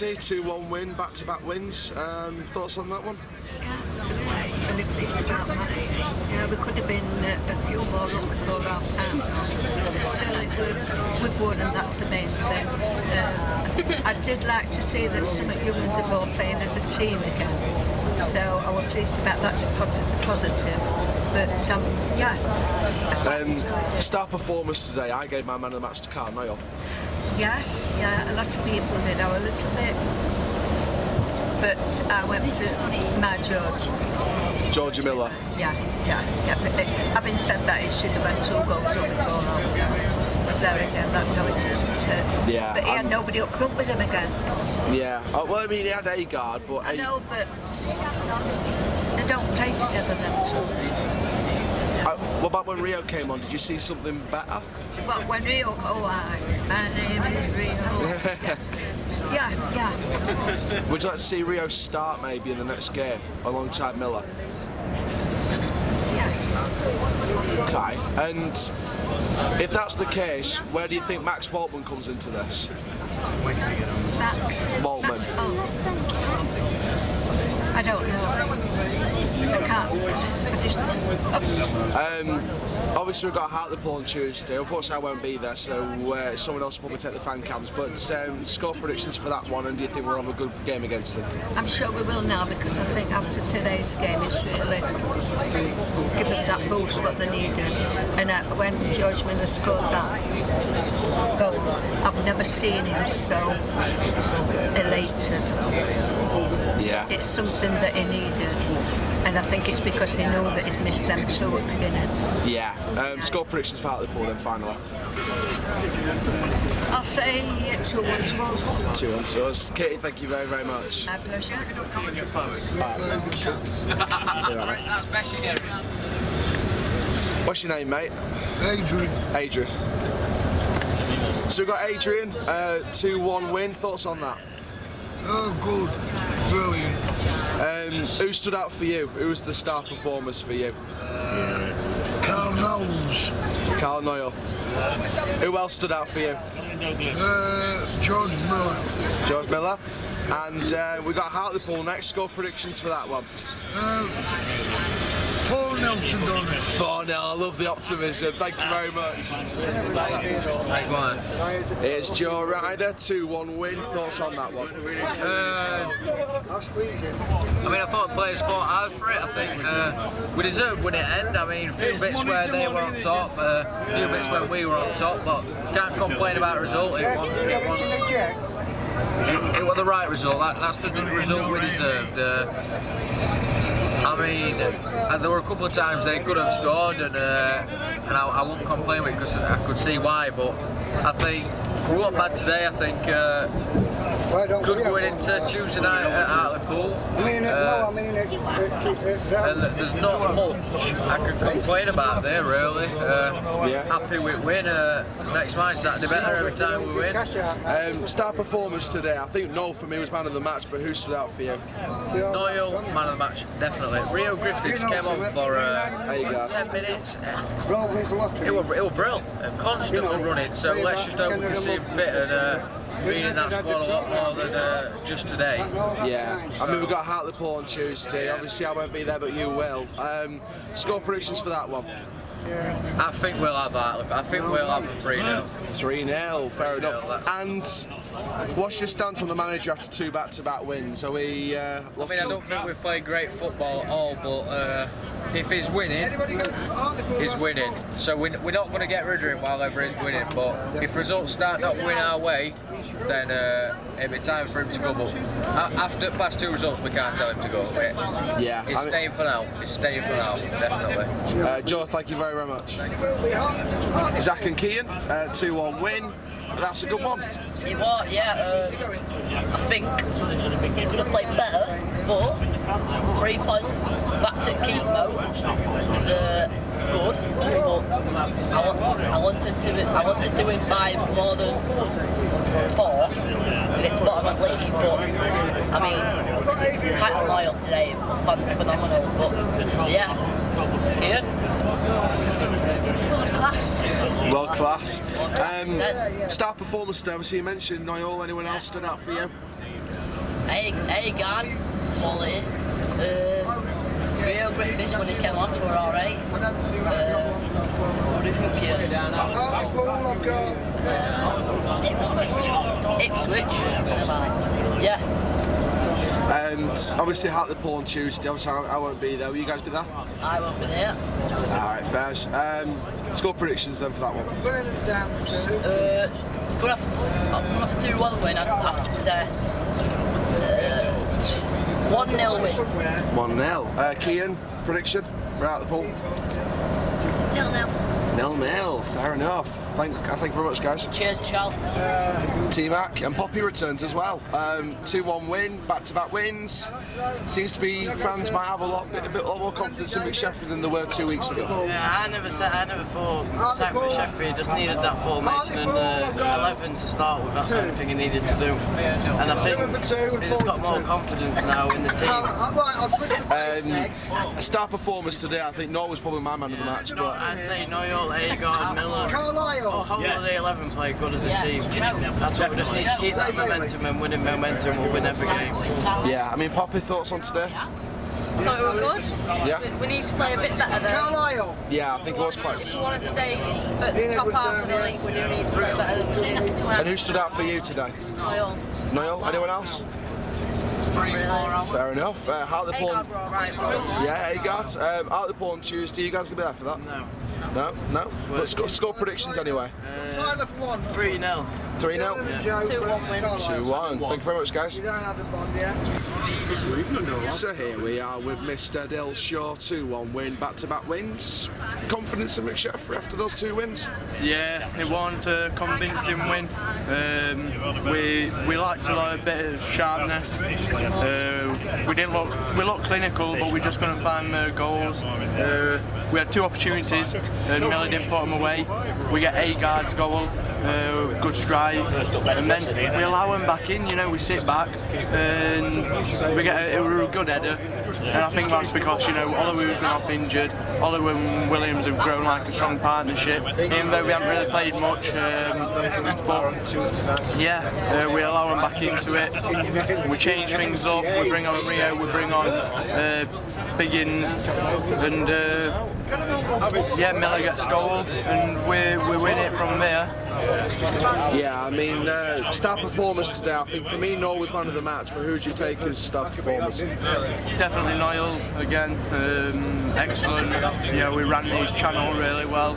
Katie, 2-1 win, back-to-back wins. Thoughts on that one? Yeah, really pleased about that. Yeah, we could have been a few more up before half time. Still, we've won, and that's the main thing. I did like to see that some of you ones are all playing as a team again. So I was pleased about that's a positive. But yeah. Star performance today. I gave my man of the match to Chall. Yes, yeah, a lot of people did. I was a little bit, but I went to my Georgie Miller. Yeah. But having said that, he should have had 2 goals up before half time. But there again, that's how it turned. Yeah. But he had nobody up front with him again. Yeah. Well, I mean, he had Agard, but I know, but they don't play together, them two. What about when Rio came on? Did you see something better? Well, when Rio, my name is Rio. Yeah. Would you like to see Rio start maybe in the next game alongside Miller? Yes. Okay. And if that's the case, where do you think Max Waltman comes into this? Max Waltman. I don't know. I can't. Obviously we've got Hartlepool on Tuesday. Unfortunately I won't be there, so someone else will probably take the Fancams. But score predictions for that one, and do you think we'll have a good game against them? I'm sure we will now, because I think after today's game it's really given that boost what they needed. And when George Miller scored that goal, I've never seen him so elated. Yeah. It's something that he needed. And I think it's because he knew that he'd missed them 2 at the beginning. Yeah. Score predictions for Hartlepool then, finally. I'll say 2-1 to us. 2-1 to us. Katie, thank you very, very much. My pleasure. That's best you get. What's your name, mate? Adrian. So we've got Adrian, 2-1 win. Thoughts on that? Oh, good. Brilliant. Who stood out for you? Who was the star performers for you? Carl Noyle. Who else stood out for you? George Miller. And we've got Hartlepool next. Score predictions for that one? 4-0 to Donny. 4-0. I love the optimism. Thank you very much. Right, go on. Here's Joe Ryder, 2-1 win. Thoughts on that one? I mean, I thought the players fought hard for it. I think we deserved winning at end. I mean, a few bits where they were on top, a few bits where we were on top, but can't complain about the result. It was the right result. That's the result we deserved. I mean, there were a couple of times they could have scored, and I won't complain with it because I could see why. But I think we weren't bad today. I think good going into Tuesday night at Hartlepool. And there's not much I can complain about there, really. Happy we win. Makes my Saturday better every time we win. Star performance today. I think Noel for me was man of the match, but who stood out for you? Noel, man of the match, definitely. Rio Griffiths came on for 10 minutes. It was brilliant. Constantly running, so let's just hope we can see him fit and being in that squad a lot more than just today. Yeah, I mean we've got Hartlepool on Tuesday. Obviously I won't be there, but you will. Score predictions for that one? I think we'll have that. I think we'll have the 3-0. 3-0, fair enough. And what's your stance on the manager after 2 back-to-back wins? Are we? I mean, I don't think we've played great football at all, but if he's winning, he's winning. So we're not going to get rid of him while ever he's winning. But if results start not going our way, then it'll be time for him to go. But after past 2 results, we can't tell him to go. Yeah, he's staying for now. He's staying for now, definitely. Joe, thank you very, very much. Zak and Kian, 2-1 win. That's a good one. It was, yeah. I think we could have played better, but 3 points back to keep mode is good. But I wanted to win by more than 4 against bottom of league. But I mean, title loyal today was phenomenal. But yeah, Kian. World class. Star performance there. So you mentioned Noel. Anyone else stood out for you? Agard, quality. Rio Griffiths when he came on, were alright. What do you think here? Ipswich. Yeah. And obviously Hartlepool on Tuesday. Obviously I won't be there. Will you guys be there? I won't be there. Alright, fairs. Score predictions then for that one. Going off a 2-1 win, I'd have to say 1-0 win. 1-0. Kian, prediction for Hartlepool? 0-0. 0-0, fair enough. Thank you very much, guys. Cheers, Chall. T-Mac and Poppy returns as well. 2-1 win, back-to-back wins. Seems to be fans might have a lot more confidence in McSheffrey than they were 2 weeks ago. Yeah, I never thought Zak McSheffrey just needed that formation and 11 to start with. That's the only thing he needed to do. And I think he's got more confidence now in the team. Star performers today, I think Noah was probably my man of the match. But I'd say Noel, Agard, Miller, whole of the 11 play good as a team. That's what we just need to keep that momentum, and winning momentum will win every game. Yeah, I mean, Poppy, thoughts on today? I thought we were good. Yeah. We need to play a bit better though. Yeah, I think it was quite. If we want to stay at the top half of the league, we do need to play better than we did. And who stood out for you today? Noel. Noel? Anyone else? Fair enough. Hartlepool. Agard were alright. Yeah, Agard. Hartlepool on Tuesday. You guys gonna be there for that? No. No. But score predictions anyway. 3-0. 3-0. 2-1 win. 2-1. Thank you very much, guys. So here we are with Mr. Dilshaw. 2-1 win, back-to-back wins. Confidence in McSheffrey after those 2 wins? Yeah, it wasn't a convincing win. We lacked a bit of sharpness. We looked clinical, but we just couldn't find the goals. We had 2 opportunities and Miller didn't put them away. We get Agard's goal, good strike, and then we allow him back in. We sit back and we get a good header. And I think that's because Oliver was going off injured. Oliver and Williams have grown like a strong partnership, even though we haven't really played much. But yeah, we allow them back into it. We change things up. We bring on Rio. We bring on Biggins, and yeah, Miller gets goal, and we win it from there. Yeah, I mean, star performers today. I think for me, Noel was man of the match. But who would you take as star performers? Definitely Noel again. Excellent. We ran his channel really well.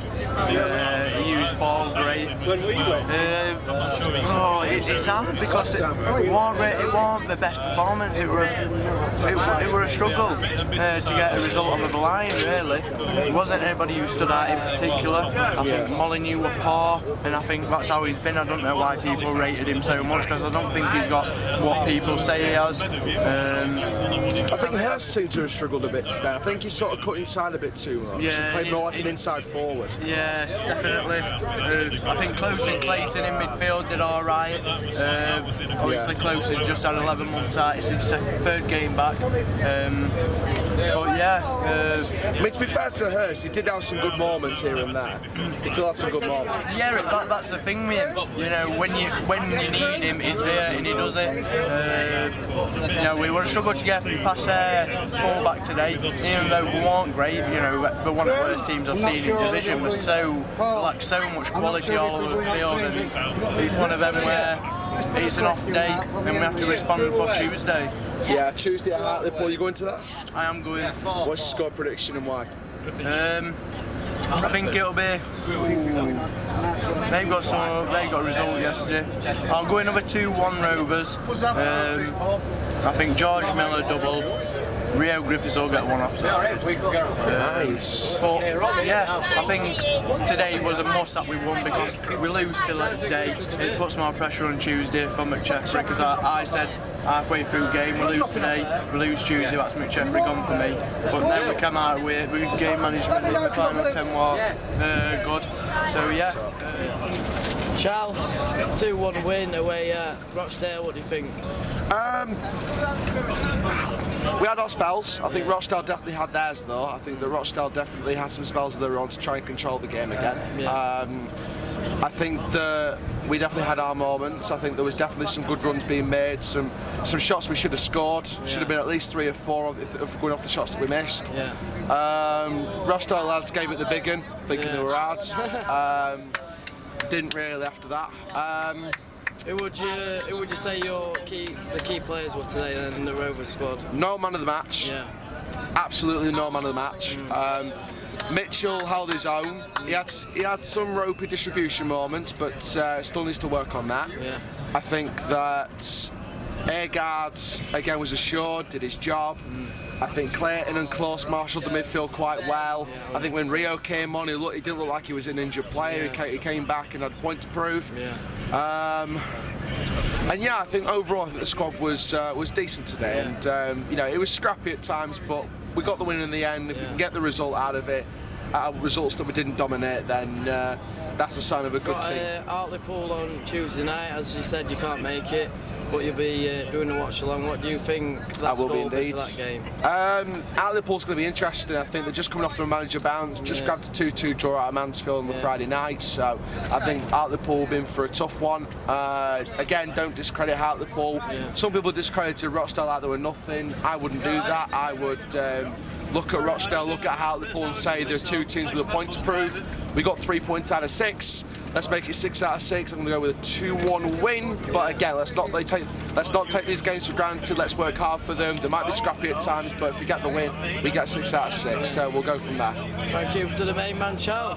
He used ball great. It's hard because it wasn't the best performance. It were a struggle to get a result over the line. Really, it wasn't anybody who stood out in particular. I think Molyneux were poor, and I think that's how he's been. I don't know why people rated him so much, because I don't think he's got what people say he has. I think Hurst seemed to have struggled a bit today. I think he's sort of cut inside a bit too much. Yeah, played more like an inside forward. Yeah, definitely. I think Close and Clayton in midfield did alright. Obviously Close has just had 11 months out. It's his 3rd game back. But yeah. I mean, to be fair to Hurst, he did have some good moments here and there. He still had some good moments. Yeah, that's the thing with him. When you need him, he's there and he does it. We were struggling to get past full-back today, even though we weren't great. We're one of the worst teams I've seen in division. With so much quality all over the field, and it's one of them where it's an off day and we have to respond for Tuesday. Yeah, Tuesday at Hartlepool. You going to that? I am going. What's the score prediction and why? I think it'll be. They got a result yesterday. I'll go another 2-1 Rovers. I think George Miller double. Rio Griffiths will get one off. Nice. But yeah, I think today was a must that we won, because we lose till that day. It puts more pressure on Tuesday for McSheffrey, because I said halfway through the game, we lose today, we lose Tuesday, that's McSheffrey gone for me. But then we come out with game management in the final 10 was good. So yeah. Chall, 2-1 win away at Rochdale. What do you think? We had our spells. I think Rochdale definitely had theirs though. I think that Rochdale definitely had some spells of their own to try and control the game again. I think that we definitely had our moments. I think there was definitely some good runs being made, some shots we should have scored. Should have been at least 3 or 4 if going off the shots that we missed. Rochdale lads gave it the big one, thinking they were hard. Didn't really after that. Who would you say the key players were today then in the Rovers squad? No man of the match. Yeah. Absolutely no man of the match. Mitchell held his own. He had some ropey distribution moments, but still needs to work on that. Yeah. I think that Agard again was assured, did his job. I think Clayton and Close marshalled the midfield quite well. I think when Rio came on, he didn't look like he was an injured player. He came back and had a point to prove. And yeah, I think overall, I think the squad was decent today, and you know, it was scrappy at times, but we got the win in the end. If we can get the result out of it, results that we didn't dominate, then that's a sign of a good team. Hartlepool on Tuesday night, as you said, you can't make it, but you'll be doing a watch along. What do you think that score will be for that game? Hartlepool's going to be interesting. I think they're just coming off the manager bounce, just grabbed a 2-2 draw out of Mansfield on the Friday night, so I think Hartlepool will be in for a tough one. Again, don't discredit Hartlepool. Some people discredited Rochdale like they were nothing. I wouldn't do that. I would look at Rochdale, look at Hartlepool and say there are 2 teams with a point to prove. We got 3 points out of 6. Let's make it 6 out of 6. I'm going to go with a 2-1 win. But again, let's not take these games for granted. Let's work hard for them. They might be scrappy at times, but if we get the win, we get 6 out of 6. So we'll go from there. Thank you to the main man, Chall.